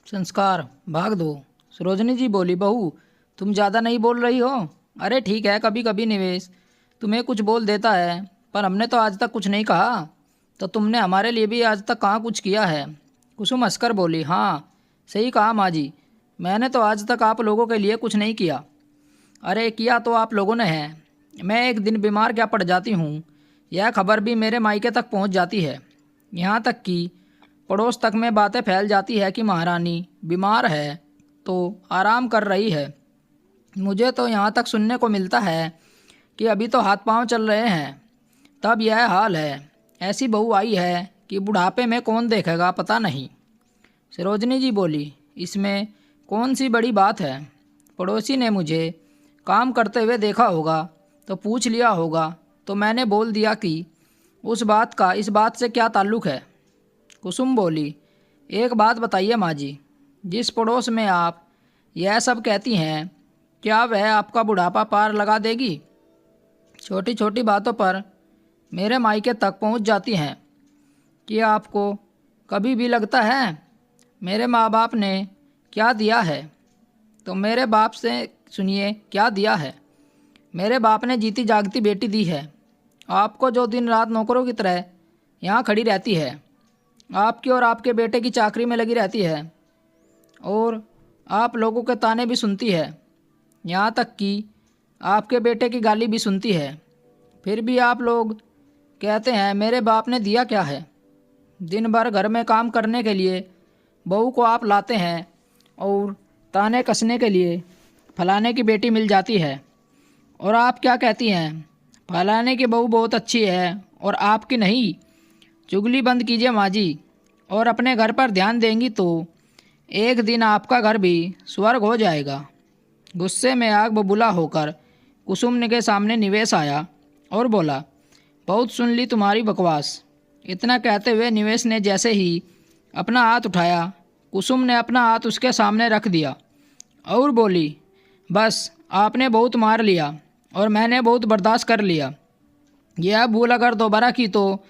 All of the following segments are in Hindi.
संस्कार भाग दो। सरोजनी जी बोली, बहू तुम ज़्यादा नहीं बोल रही हो। अरे ठीक है, कभी कभी निवेश तुम्हें कुछ बोल देता है, पर हमने तो आज तक कुछ नहीं कहा। तो तुमने हमारे लिए भी आज तक कहाँ कुछ किया है। कुसुम हंसकर बोली, हाँ सही कहा माँ जी, मैंने तो आज तक आप लोगों के लिए कुछ नहीं किया। अरे किया तो आप लोगों ने है। मैं एक दिन बीमार क्या पड़ जाती हूँ, यह खबर भी मेरे मायके तक पहुँच जाती है। यहाँ तक कि पड़ोस तक में बातें फैल जाती है कि महारानी बीमार है तो आराम कर रही है। मुझे तो यहाँ तक सुनने को मिलता है कि अभी तो हाथ पांव चल रहे हैं, तब यह हाल है। ऐसी बहू आई है कि बुढ़ापे में कौन देखेगा पता नहीं। सरोजनी जी बोली, इसमें कौन सी बड़ी बात है। पड़ोसी ने मुझे काम करते हुए देखा होगा तो पूछ लिया होगा, तो मैंने बोल दिया कि उस बात का इस बात से क्या ताल्लुक़ है। कुसुम बोली, एक बात बताइए माँ जी, जिस पड़ोस में आप यह सब कहती हैं, क्या वह आपका बुढ़ापा पार लगा देगी। छोटी छोटी बातों पर मेरे मायके तक पहुंच जाती हैं। कि आपको कभी भी लगता है मेरे माँ बाप ने क्या दिया है, तो मेरे बाप से सुनिए क्या दिया है। मेरे बाप ने जीती जागती बेटी दी है आपको, जो दिन रात नौकरों की तरह यहाँ खड़ी रहती है, आपकी और आपके बेटे की चाकरी में लगी रहती है, और आप लोगों के ताने भी सुनती है, यहाँ तक कि आपके बेटे की गाली भी सुनती है। फिर भी आप लोग कहते हैं मेरे बाप ने दिया क्या है। दिन भर घर में काम करने के लिए बहू को आप लाते हैं और ताने कसने के लिए फलाने की बेटी मिल जाती है, और आप क्या कहती हैं, फलाने की बहू बहुत अच्छी है और आपकी नहीं। चुगली बंद कीजिए माँ जी, और अपने घर पर ध्यान देंगी तो एक दिन आपका घर भी स्वर्ग हो जाएगा। गुस्से में आग बबूला होकर कुसुम के सामने निवेश आया और बोला, बहुत सुन ली तुम्हारी बकवास। इतना कहते हुए निवेश ने जैसे ही अपना हाथ उठाया, कुसुम ने अपना हाथ उसके सामने रख दिया और बोली, बस आपने बहुत मार लिया और मैंने बहुत बर्दाश्त कर लिया। यह भूल अगर दोबारा की तो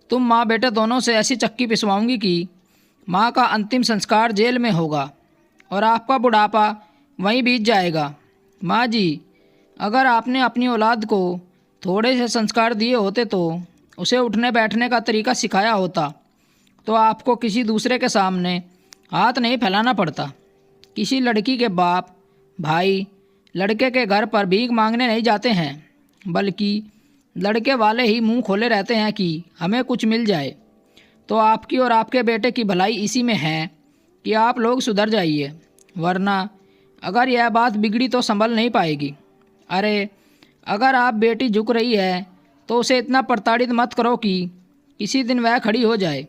तुम माँ बेटे दोनों से ऐसी चक्की पिसवाऊंगी कि माँ का अंतिम संस्कार जेल में होगा और आपका बुढ़ापा वहीं बीत जाएगा। माँ जी, अगर आपने अपनी औलाद को थोड़े से संस्कार दिए होते तो उसे उठने बैठने का तरीका सिखाया होता, तो आपको किसी दूसरे के सामने हाथ नहीं फैलाना पड़ता। किसी लड़की के बाप भाई लड़के के घर पर भीख मांगने नहीं जाते हैं, बल्कि लड़के वाले ही मुंह खोले रहते हैं कि हमें कुछ मिल जाए। तो आपकी और आपके बेटे की भलाई इसी में है कि आप लोग सुधर जाइए, वरना अगर यह बात बिगड़ी तो संभल नहीं पाएगी। अरे अगर आप बेटी झुक रही है तो उसे इतना प्रताड़ित मत करो कि किसी दिन वह खड़ी हो जाए।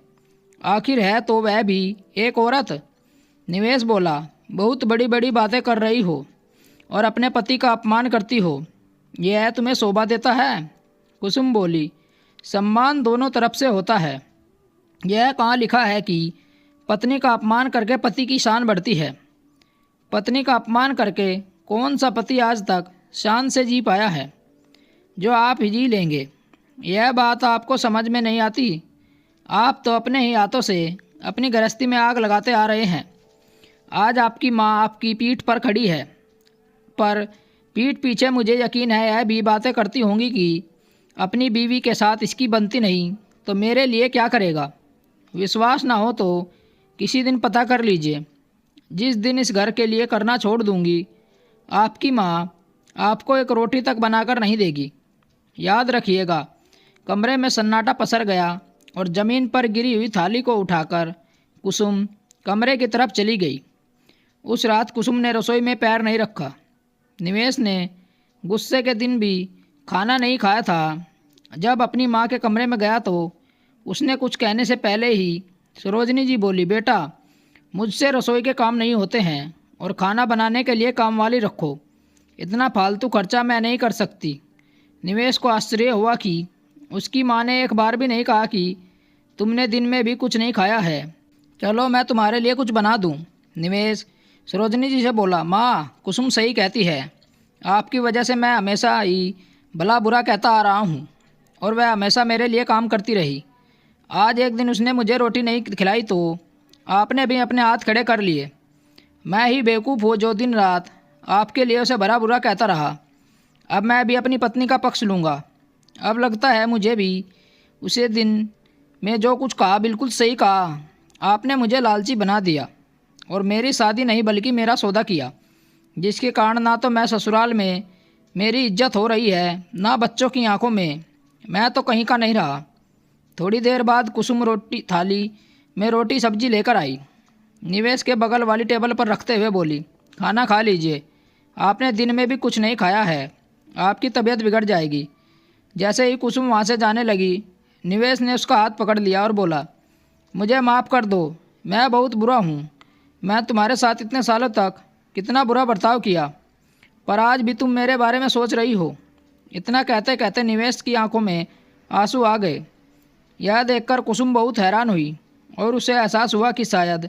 आखिर है तो वह भी एक औरत। निवेश बोला, बहुत बड़ी बड़ी बातें कर रही हो और अपने पति का अपमान करती हो, यह तुम्हें शोभा देता है। कुसुम बोली, सम्मान दोनों तरफ से होता है। यह कहाँ लिखा है कि पत्नी का अपमान करके पति की शान बढ़ती है। पत्नी का अपमान करके कौन सा पति आज तक शान से जी पाया है, जो आप ही जी लेंगे। यह बात आपको समझ में नहीं आती। आप तो अपने ही हाथों से अपनी गृहस्थी में आग लगाते आ रहे हैं। आज आपकी माँ आपकी पीठ पर खड़ी है, पर पीठ पीछे मुझे यकीन है यह भी बातें करती होंगी कि अपनी बीवी के साथ इसकी बनती नहीं तो मेरे लिए क्या करेगा। विश्वास ना हो तो किसी दिन पता कर लीजिए। जिस दिन इस घर के लिए करना छोड़ दूंगी, आपकी माँ आपको एक रोटी तक बनाकर नहीं देगी। याद रखिएगा। कमरे में सन्नाटा पसर गया और ज़मीन पर गिरी हुई थाली को उठाकर कुसुम कमरे की तरफ चली गई। उस रात कुसुम ने रसोई में पैर नहीं रखा। निवेश ने गुस्से के दिन भी खाना नहीं खाया था। जब अपनी माँ के कमरे में गया तो उसने कुछ कहने से पहले ही सरोजनी जी बोली, बेटा मुझसे रसोई के काम नहीं होते हैं और खाना बनाने के लिए काम वाली रखो। इतना फालतू खर्चा मैं नहीं कर सकती। निवेश को आश्चर्य हुआ कि उसकी माँ ने एक बार भी नहीं कहा कि तुमने दिन में भी कुछ नहीं खाया है, चलो मैं तुम्हारे लिए कुछ बना दूँ। निवेश सरोजनी जी से बोला, माँ कुसुम सही कहती है, आपकी वजह से मैं हमेशा ही भला बुरा कहता आ रहा हूँ और वह हमेशा मेरे लिए काम करती रही। आज एक दिन उसने मुझे रोटी नहीं खिलाई तो आपने भी अपने हाथ खड़े कर लिए। मैं ही बेवकूफ़ हो जो दिन रात आपके लिए उसे भला बुरा कहता रहा। अब मैं भी अपनी पत्नी का पक्ष लूँगा। अब लगता है मुझे भी उसे दिन में जो कुछ कहा बिल्कुल सही कहा। आपने मुझे लालची बना दिया और मेरी शादी नहीं बल्कि मेरा सौदा किया, जिसके कारण ना तो मैं ससुराल में मेरी इज्जत हो रही है, ना बच्चों की आंखों में मैं तो कहीं का नहीं रहा। थोड़ी देर बाद कुसुम रोटी थाली में रोटी सब्जी लेकर आई। निवेश के बगल वाली टेबल पर रखते हुए बोली, खाना खा लीजिए, आपने दिन में भी कुछ नहीं खाया है, आपकी तबीयत बिगड़ जाएगी। जैसे ही कुसुम वहाँ से जाने लगी, निवेश ने उसका हाथ पकड़ लिया और बोला, मुझे माफ़ कर दो, मैं बहुत बुरा हूँ। मैं तुम्हारे साथ इतने सालों तक कितना बुरा बर्ताव किया, पर आज भी तुम मेरे बारे में सोच रही हो। इतना कहते कहते निवेश की आंखों में आंसू आ गए। यह देखकर कुसुम बहुत हैरान हुई और उसे एहसास हुआ कि शायद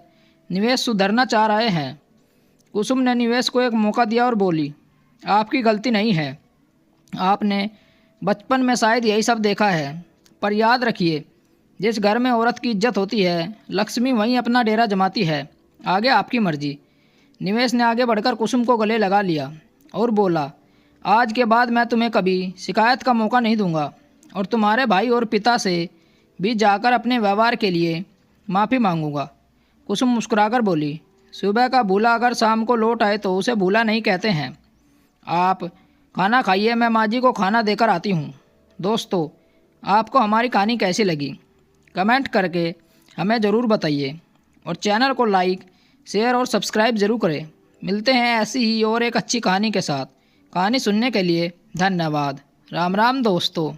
निवेश सुधरना चाह रहे हैं। कुसुम ने निवेश को एक मौका दिया और बोली, आपकी गलती नहीं है, आपने बचपन में शायद यही सब देखा है, पर याद रखिए, जिस घर में औरत की इज्जत होती है, लक्ष्मी वहीं अपना डेरा जमाती है। आगे आपकी मर्जी। निवेश ने आगे बढ़कर कुसुम को गले लगा लिया और बोला, आज के बाद मैं तुम्हें कभी शिकायत का मौका नहीं दूंगा और तुम्हारे भाई और पिता से भी जाकर अपने व्यवहार के लिए माफ़ी मांगूंगा। कुसुम मुस्कुराकर बोली, सुबह का भूला अगर शाम को लौट आए तो उसे भूला नहीं कहते हैं। आप खाना खाइए, मैं माँ जी को खाना देकर आती हूँ। दोस्तों, आपको हमारी कहानी कैसी लगी कमेंट करके हमें ज़रूर बताइए और चैनल को लाइक शेयर और सब्सक्राइब ज़रूर करें। मिलते हैं ऐसी ही और एक अच्छी कहानी के साथ। कहानी सुनने के लिए धन्यवाद। राम राम दोस्तों।